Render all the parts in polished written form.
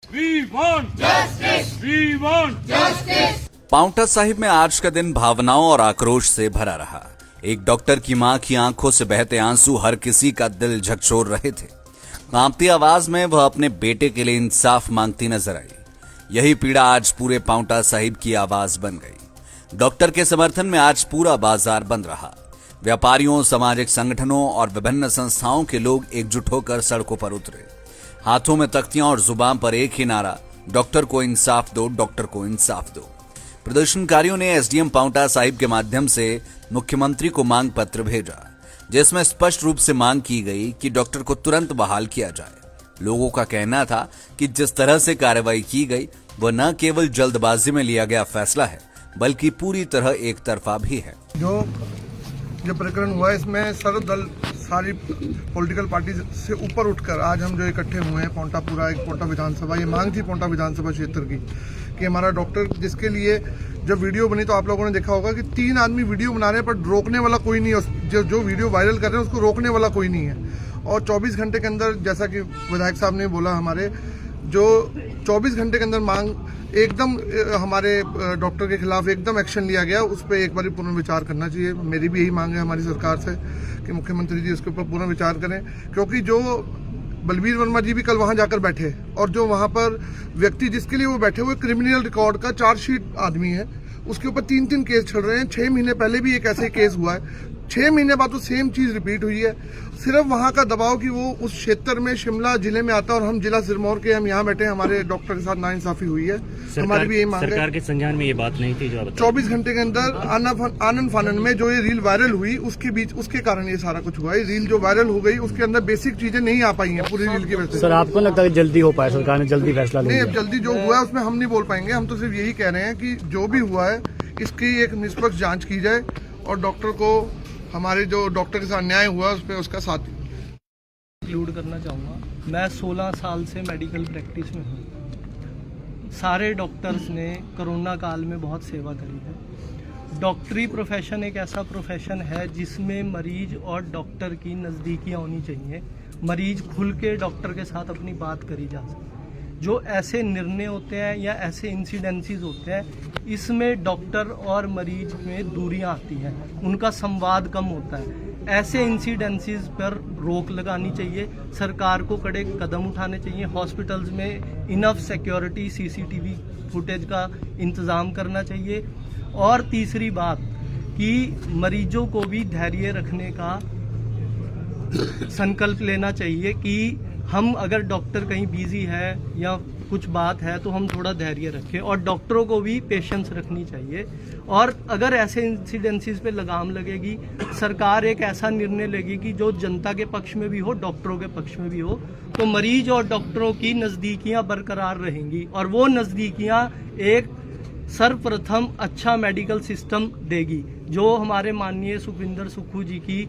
We want justice. We want justice. Paonta Sahib में आज का दिन भावनाओं और आक्रोश से भरा रहा। एक डॉक्टर की मां की आंखों से बहते आंसू हर किसी का दिल झकझोर रहे थे। कांपती आवाज में वह अपने बेटे के लिए इंसाफ मांगती नजर आई। यही पीड़ा आज पूरे पांवटा साहिब की आवाज बन गई। डॉक्टर के समर्थन में आज पूरा बाजार बंद रहा। व्यापारियों, सामाजिक संगठनों और विभिन्न संस्थाओं के लोग एकजुट होकर सड़कों पर उतरे। हाथों में तख्तियां और जुबान पर एक ही नारा, डॉक्टर को इंसाफ दो, डॉक्टर को इंसाफ दो। प्रदर्शनकारियों ने एसडीएम पांवटा साहिब के माध्यम से मुख्यमंत्री को मांग पत्र भेजा, जिसमें स्पष्ट रूप से मांग की गई कि डॉक्टर को तुरंत बहाल किया जाए। लोगों का कहना था कि जिस तरह से कार्रवाई की गई वह न केवल जल्दबाजी में लिया गया फैसला है, बल्कि पूरी तरह एक तरफा भी है। जो प्रकरण हुआ है इसमें सर्वदल सारी पॉलिटिकल पार्टी से ऊपर उठकर आज हम जो इकट्ठे हुए हैं पांवटा विधानसभा, ये मांग थी पांवटा विधानसभा क्षेत्र की कि हमारा डॉक्टर, जिसके लिए जब वीडियो बनी तो आप लोगों ने देखा होगा कि 3 आदमी वीडियो बना रहे हैं पर रोकने वाला कोई नहीं है। जो वीडियो वायरल कर रहे हैं उसको रोकने वाला कोई नहीं है। और 24 घंटे के अंदर, जैसा कि विधायक साहब ने बोला, हमारे जो 24 घंटे के अंदर मांग एकदम हमारे डॉक्टर के खिलाफ एकदम एक्शन लिया गया, उस पर एक बार पुनर्विचार करना चाहिए। मेरी भी यही मांग है हमारी सरकार से कि मुख्यमंत्री जी उसके ऊपर पुनर्विचार करें, क्योंकि जो बलबीर वर्मा जी भी कल वहां जाकर बैठे और जो वहां पर व्यक्ति जिसके लिए वो बैठे हुए क्रिमिनल रिकॉर्ड का चार्जशीट आदमी है, उसके ऊपर 3 केस चल रहे हैं। 6 महीने पहले भी एक ऐसे केस हुआ है, 6 महीने बाद तो सेम चीज रिपीट हुई है। सिर्फ वहां का दबाव कि वो उस क्षेत्र में शिमला जिले में आता है और हम जिला सिरमौर के हम यहाँ बैठे, हमारे डॉक्टर के साथ नाइंसाफी हुई है। हमारी भी यही मांग है। सरकार के संज्ञान में ये बात नहीं थी जो 24 घंटे के अंदर आनन फानन में जो ये रील वायरल हुई उसके कारण ये सारा कुछ हुआ है। रील जो वायरल हो गई उसके अंदर बेसिक चीजें नहीं आ पाई हैं पूरी रील की वजह से। सर, आपको लगता है जल्दी हो पाए, सरकार ने जल्दी फैसला नहीं, अब जल्दी जो हुआ है उसमें हम नहीं बोल पाएंगे। हम तो सिर्फ यही कह रहे हैं कि जो भी हुआ है इसकी एक निष्पक्ष जांच की जाए और डॉक्टर को, हमारे जो डॉक्टर के साथ अन्याय हुआ उस पर उसका साथ इंक्लूड करना चाहूँगा। मैं 16 साल से मेडिकल प्रैक्टिस में हूँ। सारे डॉक्टर्स ने कोरोना काल में बहुत सेवा करी है। डॉक्टरी प्रोफेशन एक ऐसा प्रोफेशन है जिसमें मरीज और डॉक्टर की नज़दीकियाँ होनी चाहिए। मरीज खुल के डॉक्टर के साथ अपनी बात करी जा सके। जो ऐसे निर्णय होते हैं या ऐसे इंसिडेंसीज होते हैं, इसमें डॉक्टर और मरीज में दूरियां आती हैं, उनका संवाद कम होता है। ऐसे इंसिडेंसीज पर रोक लगानी चाहिए। सरकार को कड़े कदम उठाने चाहिए। हॉस्पिटल्स में इनफ सिक्योरिटी, सीसीटीवी फुटेज का इंतज़ाम करना चाहिए। और तीसरी बात कि मरीजों को भी धैर्य रखने का संकल्प लेना चाहिए कि हम अगर डॉक्टर कहीं बिजी है या कुछ बात है तो हम थोड़ा धैर्य रखें, और डॉक्टरों को भी पेशेंस रखनी चाहिए। और अगर ऐसे इंसिडेंसीज पे लगाम लगेगी, सरकार एक ऐसा निर्णय लेगी कि जो जनता के पक्ष में भी हो, डॉक्टरों के पक्ष में भी हो, तो मरीज और डॉक्टरों की नज़दीकियां बरकरार रहेंगी और वो नज़दीकियां एक सर्वप्रथम अच्छा मेडिकल सिस्टम देगी, जो हमारे माननीय सुखविंदर सुक्खू जी की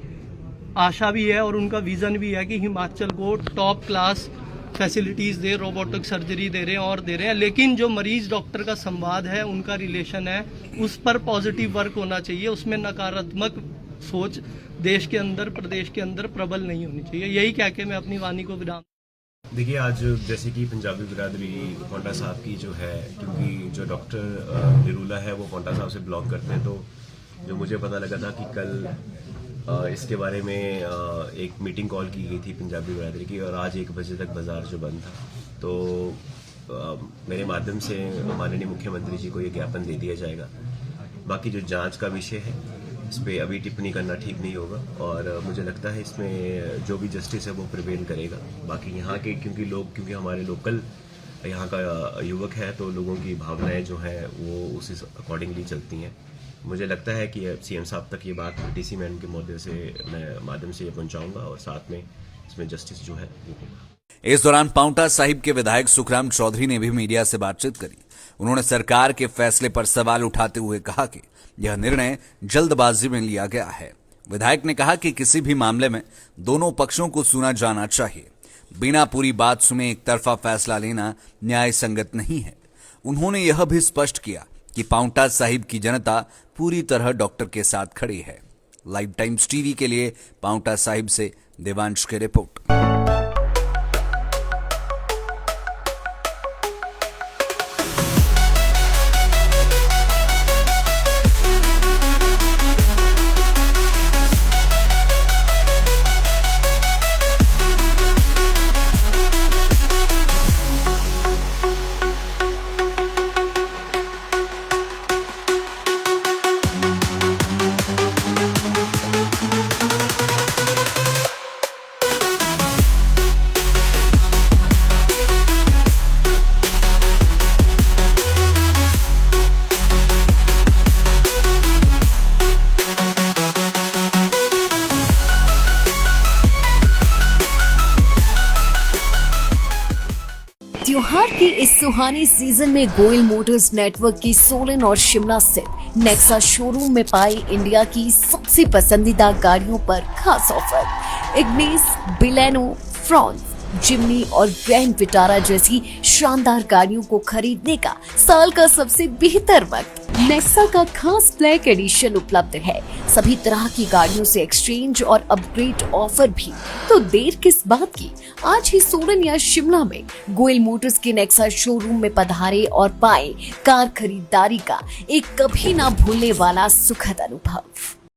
आशा भी है और उनका विजन भी है कि हिमाचल को टॉप क्लास फैसिलिटीज़ दे, रोबोटिक सर्जरी दे रहे हैं और दे रहे हैं। लेकिन जो मरीज डॉक्टर का संवाद है, उनका रिलेशन है, उस पर पॉजिटिव वर्क होना चाहिए। उसमें नकारात्मक सोच देश के अंदर, प्रदेश के अंदर प्रबल नहीं होनी चाहिए। यही कह के मैं अपनी वाणी को विराम। देखिए, आज जैसे कि पंजाबी बिरादरी पांवटा साहब की जो है, क्योंकि जो डॉक्टर निरूला है वो पांवटा साहब से बिलोंग करते हैं, तो जो मुझे पता लगा था कि कल इसके बारे में एक मीटिंग कॉल की गई थी पंजाबी बिरादरी की, और आज 1 बजे तक बाजार जो बंद था, तो मेरे माध्यम से माननीय मुख्यमंत्री जी को ये ज्ञापन दे दिया जाएगा। बाकी जो जांच का विषय है, इस पर अभी टिप्पणी करना ठीक नहीं होगा, और मुझे लगता है इसमें जो भी जस्टिस है वो प्रिवेल करेगा। बाकी यहाँ के क्योंकि हमारे लोकल यहाँ का युवक है, तो लोगों की भावनाएं जो हैं वो उसी अकॉर्डिंगली चलती हैं। मुझे लगता है कि सीएम साहब तक ये बात डीसी मैन के माध्यम से ये पहुंचाऊंगा, और साथ में इसमें जस्टिस जो है वो होगा। इस दौरान पांवटा साहिब के विधायक सुखराम चौधरी ने भी मीडिया से बातचीत करी। उन्होंने सरकार के फैसले पर सवाल उठाते हुए कहा कि यह निर्णय जल्दबाजी में लिया गया है। विधायक ने कहा कि किसी भी मामले में दोनों पक्षों को सुना जाना चाहिए। बिना पूरी बात सुने एक तरफा फैसला लेना न्याय संगत नहीं है। उन्होंने यह भी स्पष्ट किया कि पांवटा साहिब की जनता पूरी तरह डॉक्टर के साथ खड़ी है। लाइव टाइम्स टीवी के लिए पांवटा साहिब से देवांश की रिपोर्ट। इस सुहानी सीजन में गोयल मोटर्स नेटवर्क की सोलन और शिमला स्थित नेक्सा शोरूम में पाई इंडिया की सबसे पसंदीदा गाड़ियों पर खास ऑफर। इग्निस, बिलेनो, फ्रॉन्स, जिम्नी और ग्रैंड विटारा जैसी शानदार गाड़ियों को खरीदने का साल का सबसे बेहतर वक्त। नेक्सा का खास ब्लैक एडिशन उपलब्ध है। सभी तरह की गाड़ियों से एक्सचेंज और अपग्रेड ऑफर भी। तो देर किस बात की, आज ही सोलन या शिमला में गोयल मोटर्स के नेक्सा शोरूम में पधारे और पाए कार खरीदारी का एक कभी ना भूलने वाला सुखद अनुभव।